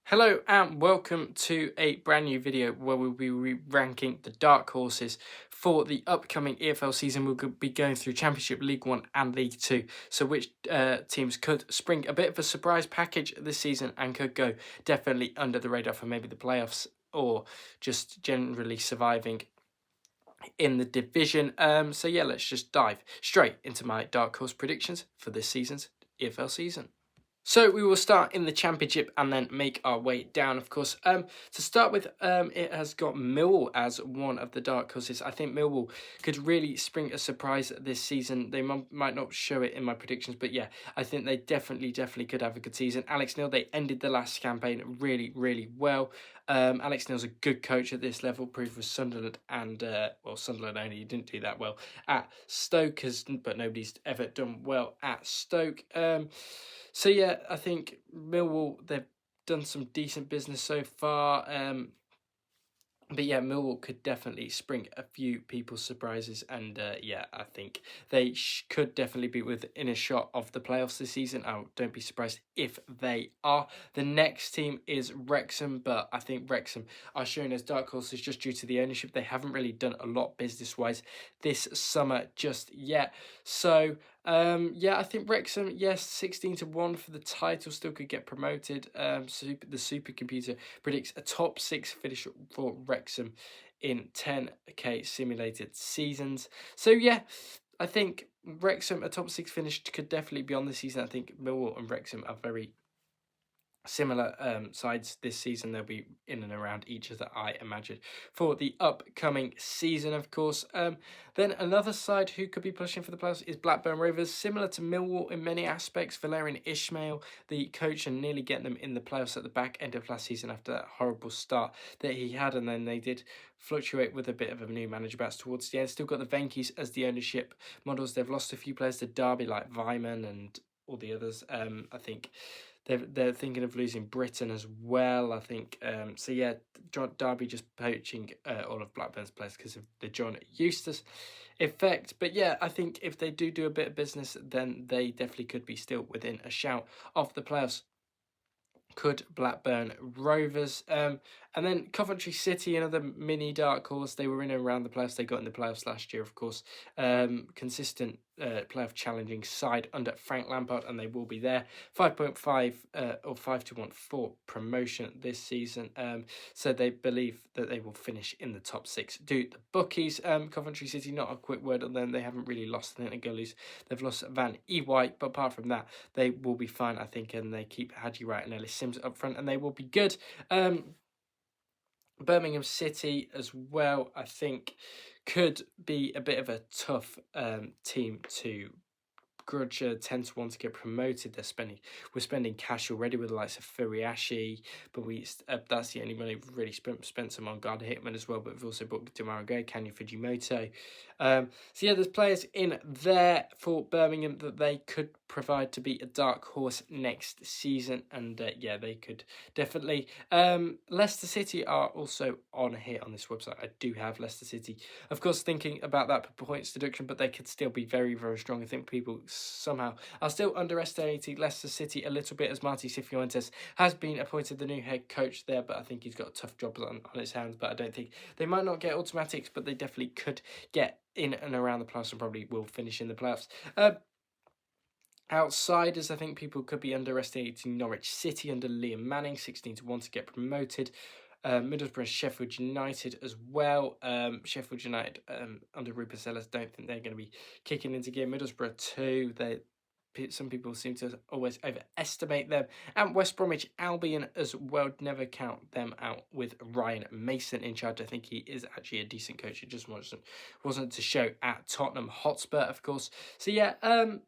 Hello and welcome to a brand new video where we'll be ranking the dark horses for the upcoming EFL season. We'll be going through Championship, League 1 and League 2. So which teams could spring a bit of a surprise package this season and could go definitely under the radar for maybe the playoffs or just generally surviving in the division. So yeah, let's just dive straight into my dark horse predictions for this season's EFL season. So we will start in the Championship and then make our way down, of course. To start with, it has got Millwall as one of the dark horses. I think Millwall could really spring a surprise this season. They might not show it in my predictions, but yeah, I think they definitely could have a good season. Alex Neil, they ended the last campaign really well. Alex Neil's a good coach at this level, proved with Sunderland and, Sunderland only, he didn't do that well at Stoke, but nobody's ever done well at Stoke. So yeah, I think Millwall, they've done some decent business so far. But yeah, Millwall could definitely spring a few people's surprises, and yeah, I think they could definitely be within a shot of the playoffs this season. I don't be surprised if they are. The next team is Wrexham, but I think Wrexham are shown as dark horses just due to the ownership. They haven't really done a lot business-wise this summer just yet. So yeah, I think Wrexham, yes, 16-1 for the title, still could get promoted. The supercomputer predicts a top 6 finish for Wrexham in 10k simulated seasons. So yeah, I think Wrexham, a top 6 finish could definitely be on this season. I think Millwall and Wrexham are very similar sides this season. They'll be in and around each other, I imagine, for the upcoming season, of course. Then another side who could be pushing for the playoffs is Blackburn Rovers, similar to Millwall in many aspects. Valerian Ismail, the coach, and nearly getting them in the playoffs at the back end of last season after that horrible start that he had, and then they did fluctuate with a bit of a new manager bats towards the end. Still got the Venkies as the ownership models. They've lost a few players to Derby like Vyman and all the others. I think they're thinking of losing Britain as well, I think. So yeah, Derby just poaching all of Blackburn's players because of the John Eustace effect. But yeah, I think if they do a bit of business, then they definitely could be still within a shout of the playoffs. Could Blackburn Rovers. And then Coventry City, another mini dark horse. They were in and around the playoffs. They got in the playoffs last year, of course. Consistent playoff challenging side under Frank Lampard, and they will be there. 5.5 or 5-1 for promotion this season. So they believe that they will finish in the top 6. Do the bookies. Coventry City, not a quick word on them. They haven't really lost anything to Gullies. They've lost Van Ewhite, but apart from that, they will be fine, I think, and they keep Hadji Wright and Ellis Sims up front, and they will be good. Birmingham City as well, I think, could be a bit of a tough team to grudge 10-1 to get promoted. We're spending cash already with the likes of Furiashi, but that's the only money we've really spent some on Gardner Hickman as well. But we've also bought Demarai Gray, Kanya Fujimoto. So yeah, there's players in there for Birmingham that they could provide to be a dark horse next season, and yeah, they could definitely. Leicester City are also on here on this website. I do have Leicester City, of course, thinking about that points deduction, but they could still be very strong. I think people somehow are still underestimating Leicester City a little bit, as Marty Cifuentes has been appointed the new head coach there, but I think he's got a tough job on his hands. But I don't think they might not get automatics, but they definitely could get in and around the playoffs and probably will finish in the playoffs. Outsiders, I think people could be underestimating Norwich City under Liam Manning, 16-1 to get promoted. Middlesbrough and Sheffield United as well. Sheffield United under Rupert Sellers, don't think they're going to be kicking into gear. Middlesbrough too. Some people seem to always overestimate them. And West Bromwich Albion as well. Never count them out with Ryan Mason in charge. I think he is actually a decent coach. It just wasn't to show at Tottenham Hotspur, of course. So yeah,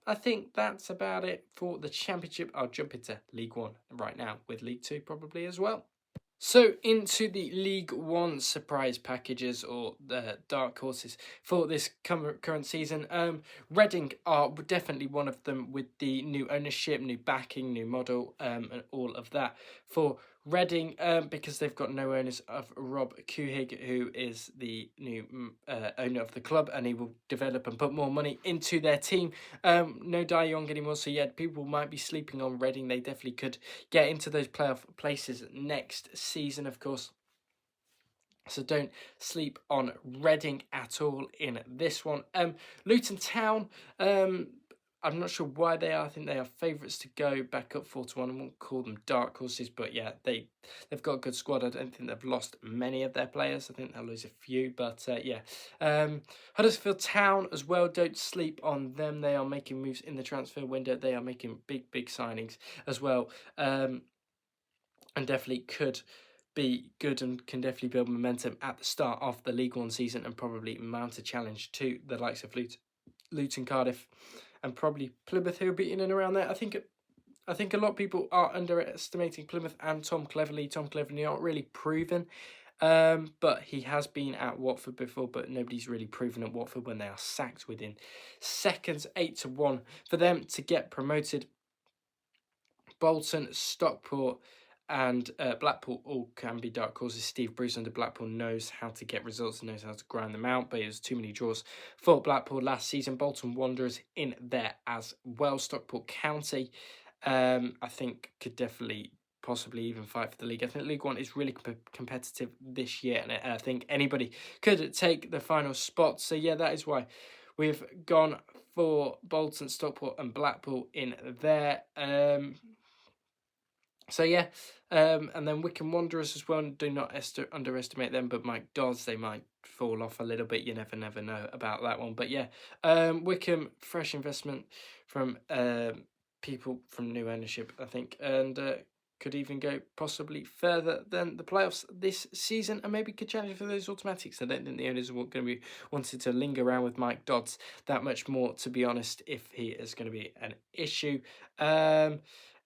I think that's about it for the Championship. I'll jump into League 1 right now with League 2 probably as well. So into the League 1 surprise packages or the dark horses for this current season. Reading are definitely one of them with the new ownership, new backing, new model, and all of that. For Reading, because they've got no owners of Rob Kuhig, who is the new owner of the club, and he will develop and put more money into their team. No De Jong anymore, so yeah, people might be sleeping on Reading. They definitely could get into those playoff places next season, of course. So don't sleep on Reading at all in this one. Luton Town, I'm not sure why they are. I think they are favourites to go back up 4-1. I won't call them dark horses, but yeah, they've got a good squad. I don't think they've lost many of their players. I think they'll lose a few, but yeah. Huddersfield Town as well. Don't sleep on them. They are making moves in the transfer window. They are making big signings as well, and definitely could be good and can definitely build momentum at the start of the League One season and probably mount a challenge to the likes of Luton, Cardiff, and probably Plymouth, who will be in and around there. I think a lot of people are underestimating Plymouth and Tom Cleverley. Tom Cleverley aren't really proven, but he has been at Watford before, but nobody's really proven at Watford when they are sacked within seconds. 8-1 for them to get promoted. Bolton, Stockport, and Blackpool all can be dark horses. Steve Bruce under Blackpool knows how to get results and knows how to grind them out, but it was too many draws for Blackpool last season. Bolton Wanderers in there as well. Stockport County, I think, could definitely possibly even fight for the league. I think League One is really competitive this year, and I think anybody could take the final spot. So yeah, that is why we've gone for Bolton, Stockport, and Blackpool in there. So yeah, and then Wycombe Wanderers as well. Do not underestimate them, but Mike Dodds, they might fall off a little bit. You never know about that one. But yeah, Wycombe, fresh investment from people from new ownership, I think, and could even go possibly further than the playoffs this season, and maybe could challenge for those automatics. I don't think the owners are going to be wanting to linger around with Mike Dodds that much more, to be honest, if he is going to be an issue.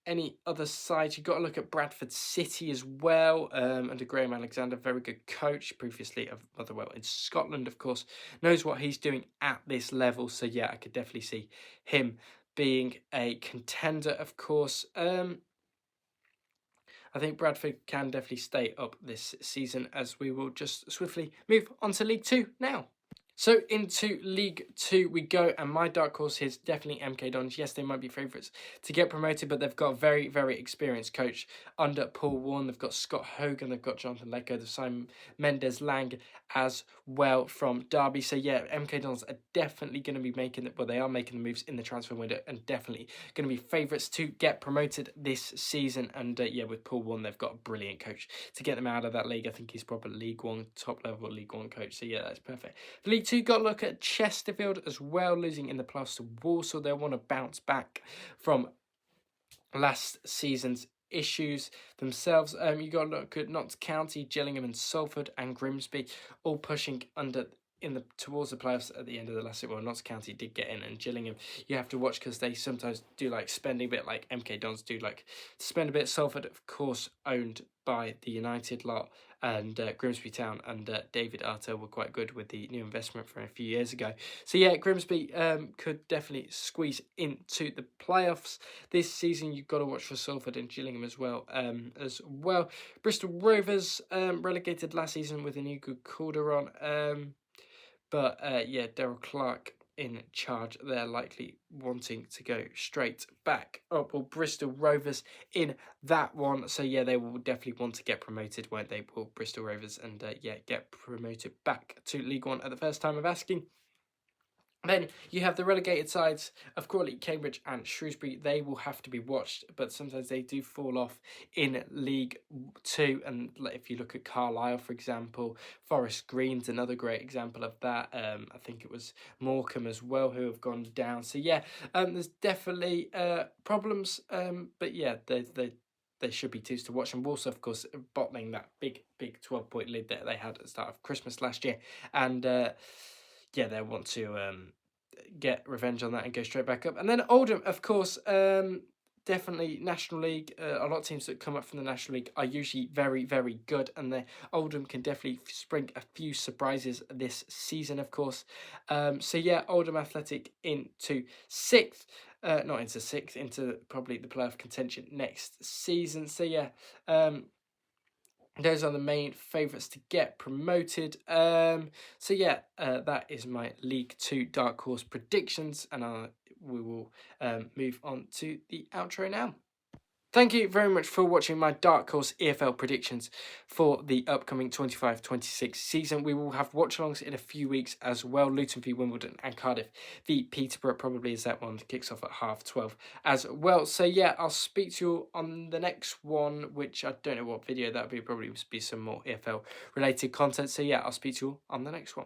Any other sides? You've got to look at Bradford City as well, under Graham Alexander, very good coach, previously of Motherwell in Scotland, of course, knows what he's doing at this level. So yeah, I could definitely see him being a contender, of course. I think Bradford can definitely stay up this season, as we will just swiftly move on to League Two now. So into League Two we go, and my dark horse here is definitely MK Dons. Yes, they might be favourites to get promoted, but they've got a very experienced coach under Paul Warne. They've got Scott Hogan, they've got Jonathan Leko, they've signed Mendes Lang as well from Derby. So yeah, MK Dons are definitely going to be making it, well, they are making the moves in the transfer window and definitely going to be favourites to get promoted this season. And yeah, with Paul Warne, they've got a brilliant coach to get them out of that league. I think he's probably League One, top level League One coach. So yeah, that's perfect. For League Two, got to look at Chesterfield as well, losing in the playoffs to Walsall. They'll want to bounce back from last season's issues themselves. You got to look at Notts County, Gillingham, and Salford and Grimsby, all pushing towards the playoffs at the end of the last season. Well, Notts County did get in, and Gillingham you have to watch because they sometimes do like spending a bit, like MK Dons do like to spend a bit. Salford, of course, owned by the United lot, and Grimsby Town and David Arter were quite good with the new investment from a few years ago. So yeah, Grimsby could definitely squeeze into the playoffs this season. You've got to watch for Salford and Gillingham as well. Bristol Rovers relegated last season with Inigo Calderon. But yeah, Daryl Clark in charge. They're likely wanting to go straight back up. Or Bristol Rovers in that one. So yeah, they will definitely want to get promoted, won't they? Will Bristol Rovers, and yeah, get promoted back to League One at the first time of asking. Then you have the relegated sides of Crawley, Cambridge and Shrewsbury. They will have to be watched, but sometimes they do fall off in League Two. And if you look at Carlisle, for example, Forest Green's another great example of that. I think it was Morecambe as well who have gone down. So yeah, there's definitely problems, but yeah, they should be twos to watch. And Walsall, of course, bottling that big 12-point lead that they had at the start of Christmas last year. And yeah, they want to get revenge on that and go straight back up. And then Oldham, of course, definitely National League. A lot of teams that come up from the National League are usually very good, and the Oldham can definitely spring a few surprises this season, of course. So yeah, Oldham Athletic into sixth. Not into sixth, into probably the playoff contention next season. So yeah, those are the main favourites to get promoted. So yeah, that is my League 2 Dark Horse predictions, and we will move on to the outro now. Thank you very much for watching my Dark Horse EFL predictions for the upcoming 25-26 season. We will have watch-alongs in a few weeks as well. Luton v Wimbledon and Cardiff v Peterborough probably, as that one kicks off at 12:30 as well. So yeah, I'll speak to you on the next one, which I don't know what video that'll be. Probably be some more EFL related content. So yeah, I'll speak to you on the next one.